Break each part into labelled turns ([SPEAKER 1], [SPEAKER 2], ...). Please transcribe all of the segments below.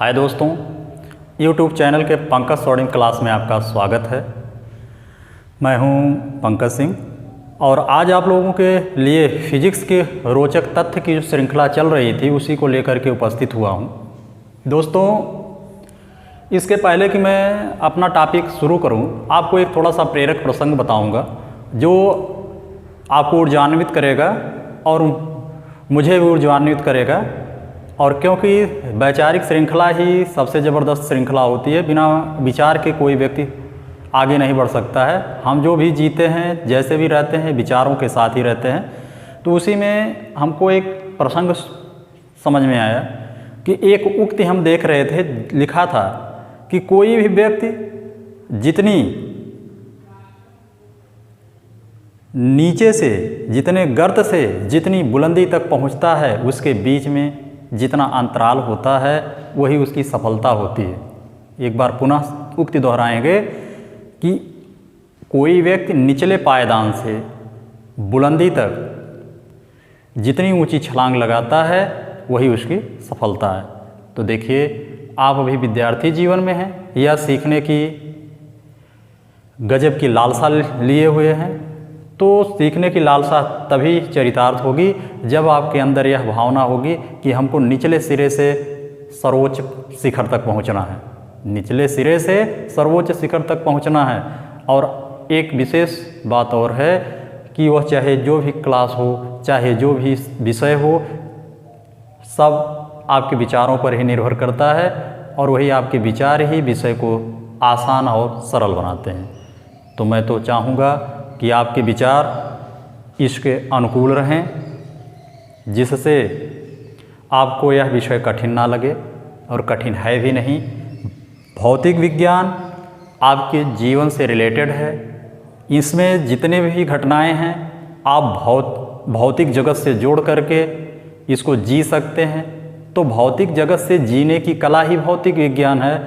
[SPEAKER 1] हाय दोस्तों, YouTube channel के Pankaj सॉर्डिंग class में आपका स्वागत है। मैं हूं पंकज सिंह और आज आप लोगों के लिए फिजिक्स के रोचक तथ्य की जो श्रृंखला चल रही थी उसी को लेकर के उपस्थित हुआ हूं। दोस्तों, इसके पहले कि मैं अपना टॉपिक शुरू करूं, आपको एक थोड़ा सा प्रेरक प्रसंग बताऊंगा जो आपको ऊर्जान्वित करेगा और मुझे भी ऊर्जान्वित करेगा। और क्योंकि वैचारिक श्रृंखला ही सबसे ज़बरदस्त श्रृंखला होती है, बिना विचार के कोई व्यक्ति आगे नहीं बढ़ सकता है। हम जो भी जीते हैं, जैसे भी रहते हैं, विचारों के साथ ही रहते हैं। तो उसी में हमको एक प्रसंग समझ में आया कि एक उक्ति हम देख रहे थे, लिखा था कि कोई भी व्यक्ति जितनी नीचे से, जितने गर्त से जितनी बुलंदी तक पहुंचता है, उसके बीच में जितना अंतराल होता है वही उसकी सफलता होती है। एक बार पुनः उक्ति दोहराएंगे कि कोई व्यक्ति निचले पायदान से बुलंदी तक जितनी ऊंची छलांग लगाता है वही उसकी सफलता है। तो देखिए, आप अभी विद्यार्थी जीवन में हैं या सीखने की गजब की लालसा लिए हुए हैं, तो सीखने की लालसा तभी चरितार्थ होगी जब आपके अंदर यह भावना होगी कि हमको निचले सिरे से सर्वोच्च शिखर तक पहुंचना है, निचले सिरे से सर्वोच्च शिखर तक पहुंचना है। और एक विशेष बात और है कि वह चाहे जो भी क्लास हो, चाहे जो भी विषय हो, सब आपके विचारों पर ही निर्भर करता है और वही आपके विचार ही विषय को आसान और सरल बनाते हैं। तो मैं तो चाहूँगा कि आपके विचार इसके अनुकूल रहें, जिससे आपको यह विषय कठिन ना लगे, और कठिन है भी नहीं। भौतिक विज्ञान आपके जीवन से रिलेटेड है। इसमें जितने भी घटनाएं हैं आप भौतिक जगत से जोड़ करके इसको जी सकते हैं। तो भौतिक जगत से जीने की कला ही भौतिक विज्ञान है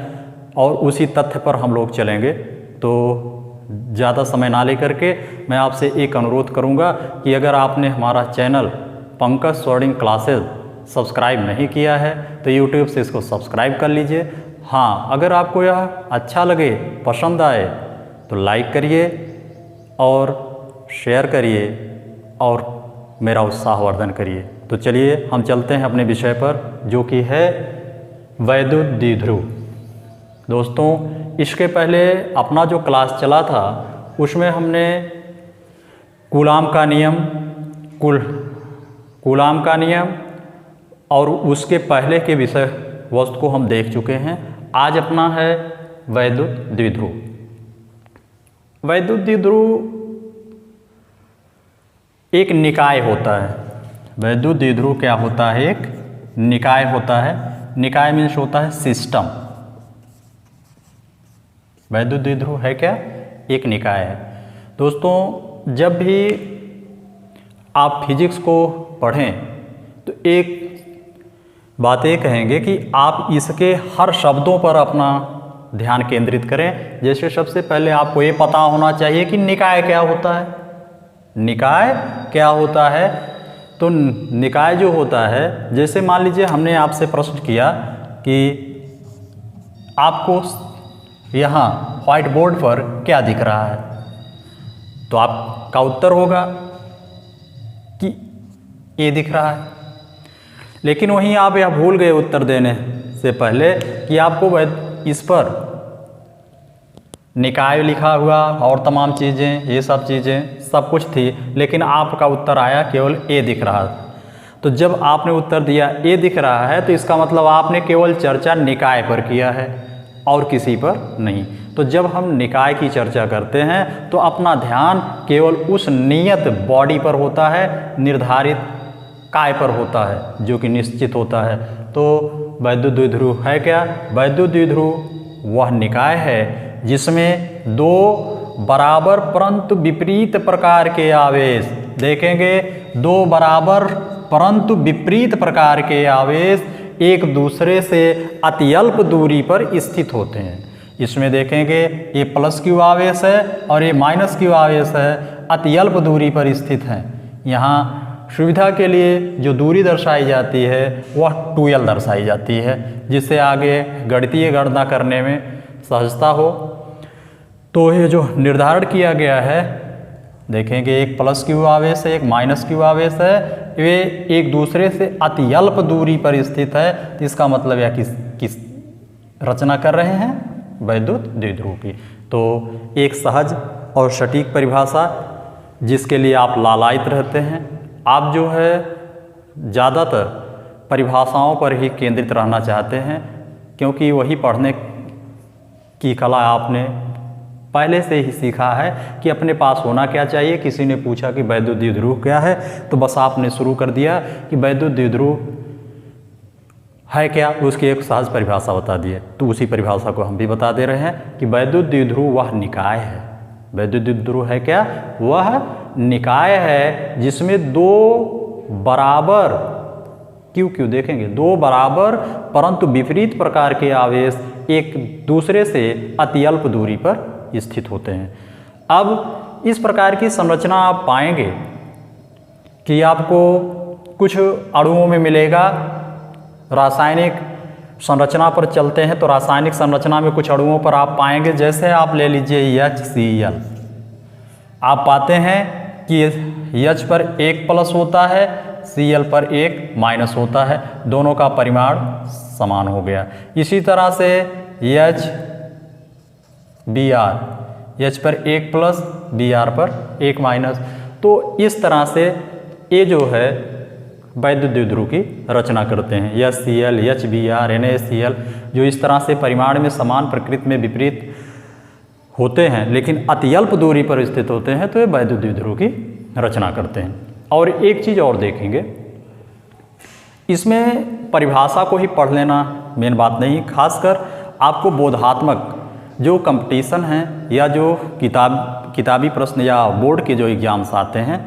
[SPEAKER 1] और उसी तथ्य पर हम लोग चलेंगे। तो ज़्यादा समय ना लेकर के मैं आपसे एक अनुरोध करूंगा कि अगर आपने हमारा चैनल पंकज सॉर्डिंग क्लासेस सब्सक्राइब नहीं किया है तो YouTube से इसको सब्सक्राइब कर लीजिए। हाँ, अगर आपको यह अच्छा लगे, पसंद आए तो लाइक करिए और शेयर करिए और मेरा उत्साहवर्धन करिए। तो चलिए हम चलते हैं अपने विषय पर, जो कि है वैद्युत द्विध्रुव। दोस्तों, इसके पहले अपना जो क्लास चला था उसमें हमने कूलाम का नियम और उसके पहले के विषय वस्तु को हम देख चुके हैं। आज अपना है वैद्युत द्विध्रुव। वैद्युत द्विध्रुव एक निकाय होता है। वैद्युत द्विध्रुव क्या होता है? एक निकाय होता है। निकाय मीन्स होता है सिस्टम। वैद्युत द्विध्रुव है क्या? एक निकाय है। दोस्तों, जब भी आप फिजिक्स को पढ़ें तो एक बात ये कहेंगे कि आप इसके हर शब्दों पर अपना ध्यान केंद्रित करें। जैसे सबसे पहले आपको ये पता होना चाहिए कि निकाय क्या होता है। निकाय क्या होता है? तो निकाय जो होता है, जैसे मान लीजिए हमने आपसे प्रश्न किया कि आपको यहाँ व्हाइट बोर्ड पर क्या दिख रहा है, तो आपका उत्तर होगा कि ये दिख रहा है। लेकिन वहीं आप यह भूल गए उत्तर देने से पहले कि आपको इस पर निकाय लिखा हुआ और तमाम चीज़ें, ये सब चीज़ें सब कुछ थी, लेकिन आपका उत्तर आया केवल ए दिख रहा। तो जब आपने उत्तर दिया ए दिख रहा है तो इसका मतलब आपने केवल चर्चा निकाय पर किया है और किसी पर नहीं। तो जब हम निकाय की चर्चा करते हैं तो अपना ध्यान केवल उस नियत बॉडी पर होता है, निर्धारित काय पर होता है, जो कि निश्चित होता है। तो वैद्युत द्विध्रुव है क्या? वैद्युत द्विध्रुव वह निकाय है जिसमें दो बराबर परंतु विपरीत प्रकार के आवेश, देखेंगे, दो बराबर परंतु विपरीत प्रकार के आवेश एक दूसरे से अत्यल्प दूरी पर स्थित होते हैं। इसमें देखेंगे ये प्लस क्यू आवेश है और ये माइनस क्यू आवेश है, अत्यल्प दूरी पर स्थित हैं। यहाँ सुविधा के लिए जो दूरी दर्शाई जाती है वह 2l दर्शाई जाती है, जिससे आगे गणितीय गणना करने में सहजता हो। तो ये जो निर्धारण किया गया है, देखेंगे एक प्लस क्यू आवेश है, एक माइनस क्यू आवेश है, वे एक दूसरे से अत्यल्प दूरी पर स्थित है। तो इसका मतलब यह किस रचना कर रहे हैं, वैद्युत द्विध्रुव की। तो एक सहज और सटीक परिभाषा जिसके लिए आप लालायित रहते हैं। आप जो है ज़्यादातर परिभाषाओं पर ही केंद्रित रहना चाहते हैं, क्योंकि वही पढ़ने की कला आपने पहले से ही सीखा है कि अपने पास होना क्या चाहिए। किसी ने पूछा कि वैद्युत द्विध्रुव क्या है, तो बस आपने शुरू कर दिया कि वैद्युत द्विध्रुव है क्या, उसकी एक सहज परिभाषा बता दिए। तो उसी परिभाषा को हम भी बता दे रहे हैं कि वैद्युत द्विध्रुव वह निकाय है। वैद्युत द्विध्रुव है क्या, वह निकाय है जिसमें दो बराबर क्यू देखेंगे, दो बराबर परंतु विपरीत प्रकार के आवेश एक दूसरे से अत्यल्प दूरी पर स्थित होते हैं। अब इस प्रकार की संरचना आप पाएंगे कि आपको कुछ अणुओं में मिलेगा। रासायनिक संरचना पर चलते हैं तो रासायनिक संरचना में कुछ अणुओं पर आप पाएंगे, जैसे आप ले लीजिए HCl। आप पाते हैं कि H पर एक प्लस होता है, Cl पर एक माइनस होता है, दोनों का परिमाण समान हो गया। इसी तरह से Br, H पर एक प्लस, Br पर एक माइनस। तो इस तरह से ये जो है वैद्युत द्विध्रुव की रचना करते हैं। HCl, HBr, NaCl जो इस तरह से परिमाण में समान, प्रकृति में विपरीत होते हैं लेकिन अत्यल्प दूरी पर स्थित होते हैं, तो ये वैद्युत द्विध्रुव की रचना करते हैं। और एक चीज़ और देखेंगे, इसमें परिभाषा को ही पढ़ लेना मेन बात नहीं, खासकर आपको बोधात्मक जो कंपटीशन है या जो किताबी प्रश्न या बोर्ड के जो एग्ज़ाम्स आते हैं,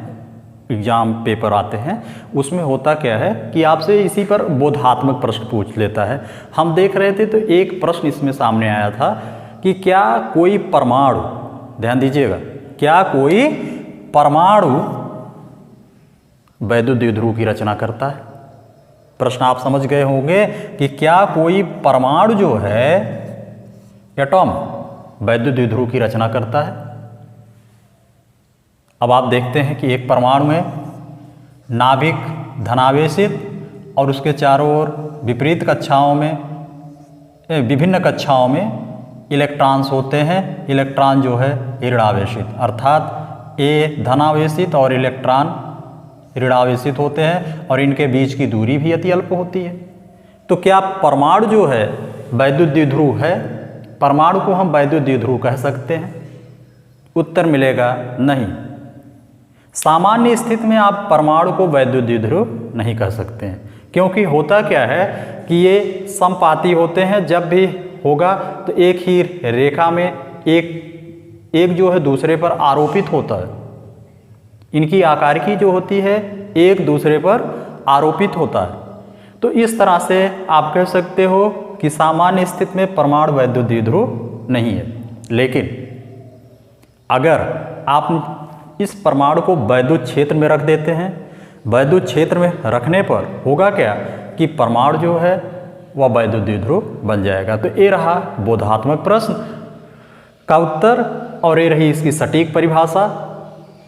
[SPEAKER 1] एग्ज़ाम पेपर आते हैं, उसमें होता क्या है कि आपसे इसी पर बोधात्मक प्रश्न पूछ लेता है। हम देख रहे थे तो एक प्रश्न इसमें सामने आया था कि क्या कोई परमाणु, ध्यान दीजिएगा, क्या कोई परमाणु वैद्युत द्विध्रुव की रचना करता है। प्रश्न आप समझ गए होंगे कि क्या कोई परमाणु जो है एटॉम वैद्युत द्विध्रुव की रचना करता है। अब आप देखते हैं कि एक परमाणु में नाभिक धनावेशित और उसके चारों ओर विपरीत कक्षाओं में, विभिन्न कक्षाओं में इलेक्ट्रॉन्स होते हैं। इलेक्ट्रॉन जो है ऋणावेशित, अर्थात ये धनावेशित और इलेक्ट्रॉन ऋणावेशित होते हैं और इनके बीच की दूरी भी अति अल्प होती है। तो क्या परमाणु जो है वैद्युत द्विध्रुव है? परमाणु को हम वैद्युत द्विध्रुव कह सकते हैं? उत्तर मिलेगा नहीं। सामान्य स्थिति में आप परमाणु को वैद्युत द्विध्रुव नहीं कह सकते हैं, क्योंकि होता क्या है कि ये समपाती होते हैं। जब भी होगा तो एक ही रेखा में एक जो है दूसरे पर आरोपित होता है। इनकी आकारिकी जो होती है एक दूसरे पर आरोपित होता है। तो इस तरह से आप कह सकते हो कि सामान्य स्थिति में परमाणु वैद्युत द्विध्रुव नहीं है। लेकिन अगर आप इस परमाणु को वैद्युत क्षेत्र में रख देते हैं, वैद्युत क्षेत्र में रखने पर होगा क्या कि परमाणु जो है वह वैद्युत द्विध्रुव बन जाएगा। तो ये रहा बोधात्मक प्रश्न का उत्तर और ये रही इसकी सटीक परिभाषा।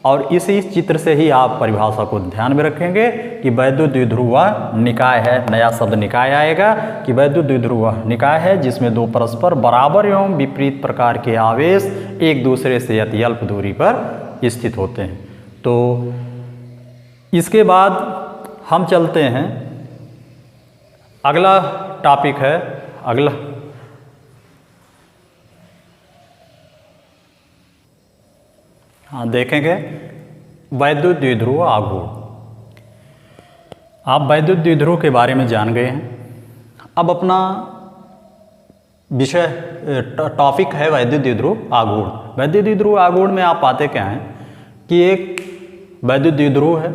[SPEAKER 1] और इसी चित्र से ही आप परिभाषा को ध्यान में रखेंगे कि वैद्युत द्विध्रुव निकाय है। नया शब्द निकाय आएगा कि वैद्युत द्विध्रुव निकाय है जिसमें दो परस्पर बराबर एवं विपरीत प्रकार के आवेश एक दूसरे से अति अल्प दूरी पर स्थित होते हैं। तो इसके बाद हम चलते हैं, अगला टॉपिक है, अगला देखेंगे वैद्युत द्विध्रुव आघूर्ण। आप वैद्युत द्विध्रुव के बारे में जान गए हैं। अब अपना विषय टॉपिक है वैद्युत द्विध्रुव आघूर्ण। वैद्युत द्विध्रुव आघूर्ण में आप पाते क्या हैं कि एक वैद्युत द्विध्रुव है,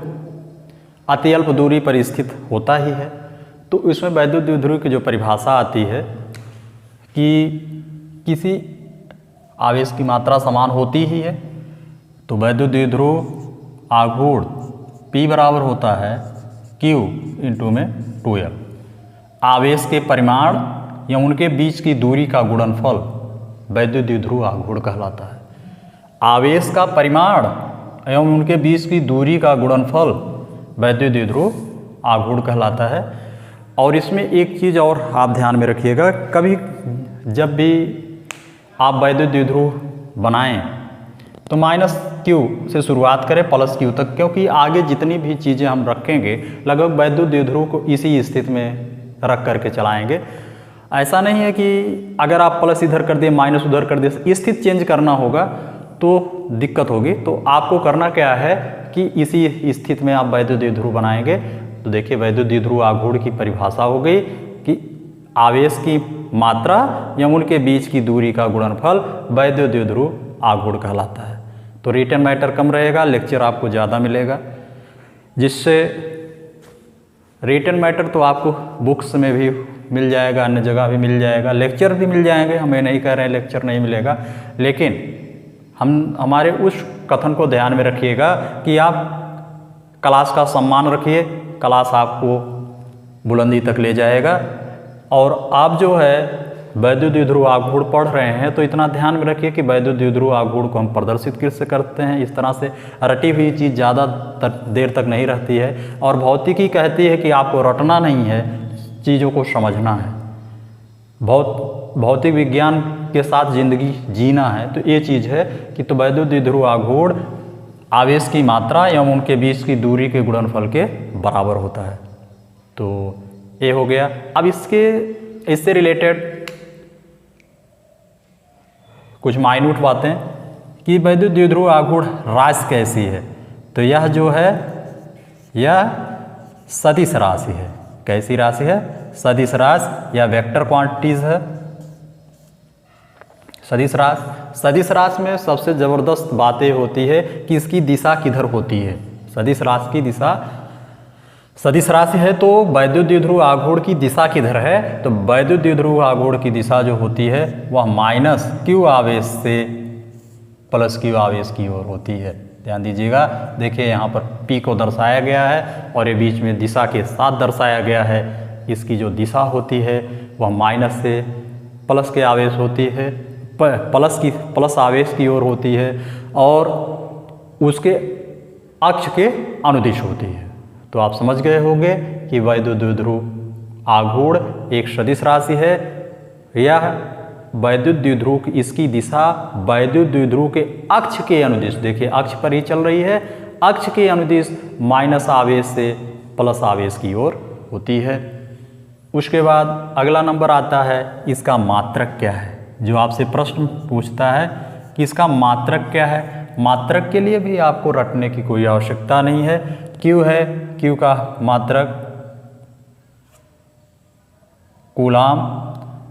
[SPEAKER 1] अति अल्प दूरी पर स्थित होता ही है। तो इसमें वैद्युत द्विध्रुव की जो परिभाषा आती है कि किसी आवेश की मात्रा समान होती ही है। तो वैद्युत द्विध्रुव आघूर्ण P बराबर होता है Q इंटू में 2L। आवेश के परिमाण या उनके बीच की दूरी का गुणनफल वैद्युत द्विध्रुव आघूर्ण कहलाता है। आवेश का परिमाण एवं उनके बीच की दूरी का गुणनफल वैद्युत द्विध्रुव आघूर्ण कहलाता है। और इसमें एक चीज़ और आप ध्यान में रखिएगा, कभी जब भी आप वैद्युत द्विध्रुव बनाएं तो -Q से शुरुआत करें +Q तक, क्योंकि आगे जितनी भी चीज़ें हम रखेंगे लगभग वैद्युत द्विध्रुव को इसी स्थिति में रख करके चलाएंगे। ऐसा नहीं है कि अगर आप प्लस इधर कर दिए माइनस उधर कर दिए, स्थिति चेंज करना होगा तो दिक्कत होगी। तो आपको करना क्या है कि इसी स्थिति में आप वैद्युत द्विध्रुव बनाएंगे। तो देखिए वैद्युत द्विध्रुव आघूर्ण की परिभाषा हो गई कि आवेश की मात्रा या उनके बीच की दूरी का गुणनफल वैद्युत द्विध्रुव आघूर्ण कहलाता है। तो रिटन मैटर कम रहेगा, लेक्चर आपको ज़्यादा मिलेगा, जिससे रिटन मैटर तो आपको बुक्स में भी मिल जाएगा, अन्य जगह भी मिल जाएगा, लेक्चर भी मिल जाएंगे। हमें नहीं कह रहे हैं लेक्चर नहीं मिलेगा, लेकिन हमारे उस कथन को ध्यान में रखिएगा कि आप क्लास का सम्मान रखिए, क्लास आपको बुलंदी तक ले जाएगा। और आप जो है वैद्युत द्विध्रुव आघूर्ण पढ़ रहे हैं तो इतना ध्यान में रखिए कि वैद्युत द्विध्रुव आघूर्ण को हम प्रदर्शित किससे करते हैं। इस तरह से रटी हुई चीज़ ज़्यादा देर तक नहीं रहती है, और भौतिकी कहती है कि आपको रटना नहीं है, चीज़ों को समझना है, भौतिक विज्ञान के साथ ज़िंदगी जीना है। तो ये चीज़ है कि तो वैद्युत द्विध्रुव आघूर्ण आवेश की मात्रा एवं उनके बीच की दूरी के गुणनफल के बराबर होता है। तो ये हो गया। अब इससे रिलेटेड कुछ माइन्यूट बातें कि वैद्युत द्विध्रुव आघूर्ण राशि कैसी है। तो यह जो है यह सदिश राशि है। कैसी राशि है? सदिश राशि या वेक्टर क्वांटिटीज है। सदिश राशि में सबसे ज़बरदस्त बातें होती है कि इसकी दिशा किधर होती है। सदिश राशि की दिशा, सदिश राशि है तो वैद्युत द्विध्रुव आघूर्ण की दिशा किधर है? तो वैद्युत द्विध्रुव आघूर्ण की दिशा जो होती है वह -Q आवेश से +Q आवेश की ओर होती है। ध्यान दीजिएगा, देखिए यहाँ पर P को दर्शाया गया है और ये बीच में दिशा के साथ दर्शाया गया है। इसकी जो दिशा होती है वह माइनस से प्लस के आवेश होती है, प्लस आवेश की ओर होती है और उसके अक्ष के अनुदिश होती है। तो आप समझ गए होंगे कि वैद्युत द्विध्रुव आघूर्ण एक सदिश राशि है। यह वैद्युत द्विध्रुव की इसकी दिशा वैद्युत द्विध्रुव के अक्ष के अनुदिश, देखिए अक्ष पर ही चल रही है, अक्ष के अनुदिश माइनस आवेश से प्लस आवेश की ओर होती है। उसके बाद अगला नंबर आता है इसका मात्रक क्या है। जो आपसे प्रश्न पूछता है कि इसका मात्रक क्या है, मात्रक के लिए भी आपको रटने की कोई आवश्यकता नहीं है। Q है, Q का मात्रक कूलाम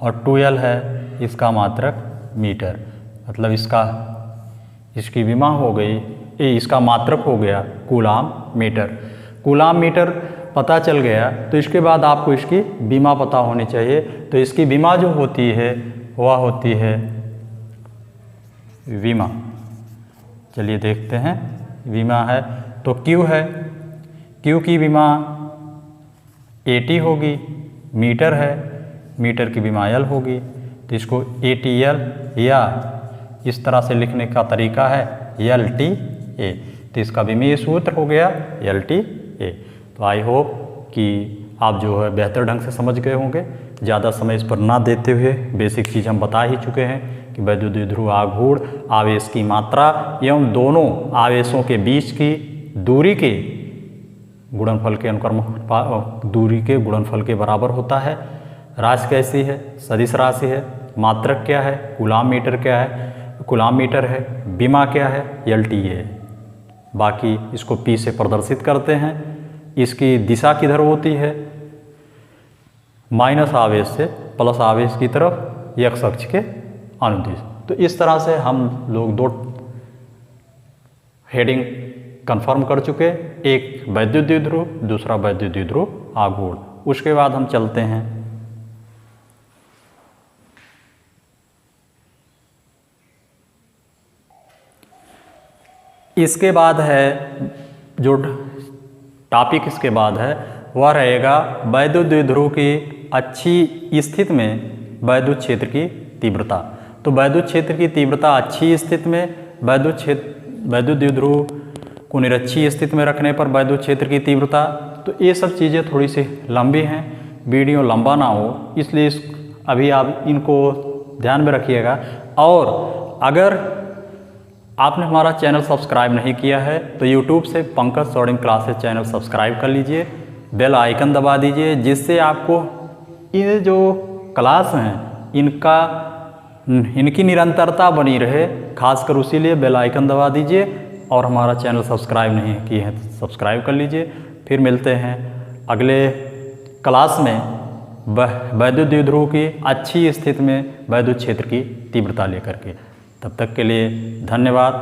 [SPEAKER 1] और 2L है, इसका मात्रक मीटर। मतलब इसकी विमा हो गई, इसका मात्रक हो गया कूलाम मीटर। कूलाम मीटर पता चल गया तो इसके बाद आपको इसकी विमा पता होनी चाहिए। तो इसकी विमा जो होती है वह होती है विमा। चलिए देखते हैं, विमा है तो Q है, Q की विमा AT होगी, मीटर है, मीटर की विमा L होगी। तो इसको ATL या इस तरह से लिखने का तरीका है LTA। तो इसका विमीय सूत्र हो गया LTA। तो आई होप कि आप जो है बेहतर ढंग से समझ गए होंगे। ज़्यादा समय इस पर ना देते हुए बेसिक चीज़ हम बता ही चुके हैं कि वैद्युत द्विध्रुव आघूर्ण आवेश की मात्रा एवं दोनों आवेशों के बीच की दूरी के गुणनफल के दूरी के गुणनफल के बराबर होता है। राशि कैसी है? सदिश राशि है। मात्रक क्या है? कूलाम मीटर क्या है? कूलाम मीटर है। विमा क्या है? LTA है। बाकी इसको P से प्रदर्शित करते हैं। इसकी दिशा किधर होती है? माइनस आवेश से प्लस आवेश की तरफ x अक्ष के अनुदिश। तो इस तरह से हम लोग दो हेडिंग कंफर्म कर चुके, एक वैद्युत द्विध्रुव, दूसरा वैद्युत द्विध्रुव आघूर्ण। उसके बाद हम चलते हैं इसके बाद है जो टॉपिक इसके बाद है वह रहेगा वैद्युत द्विध्रुव की अच्छी स्थिति में वैद्युत क्षेत्र की तीव्रता। तो वैद्युत क्षेत्र की तीव्रता अच्छी स्थिति में, वैद्युत द्विध्रुव को निरक्षीय स्थिति में रखने पर वैद्युत क्षेत्र की तीव्रता। तो ये सब चीज़ें थोड़ी सी लंबी हैं, वीडियो लंबा ना हो इसलिए अभी आप इनको ध्यान में रखिएगा। और अगर आपने हमारा चैनल सब्सक्राइब नहीं किया है तो YouTube से पंकज सोडिंग क्लासेस चैनल सब्सक्राइब कर लीजिए, बेल आइकन दबा दीजिए, जिससे आपको ये जो क्लास हैं इनकी निरंतरता बनी रहे। खासकर उसीलिए बेल आइकन दबा दीजिए और हमारा चैनल सब्सक्राइब नहीं किए हैं तो सब्सक्राइब कर लीजिए। फिर मिलते हैं अगले क्लास में वैद्युत द्विध्रुव की अच्छी स्थिति में वैद्युत क्षेत्र की तीव्रता लेकर के। तब तक के लिए धन्यवाद।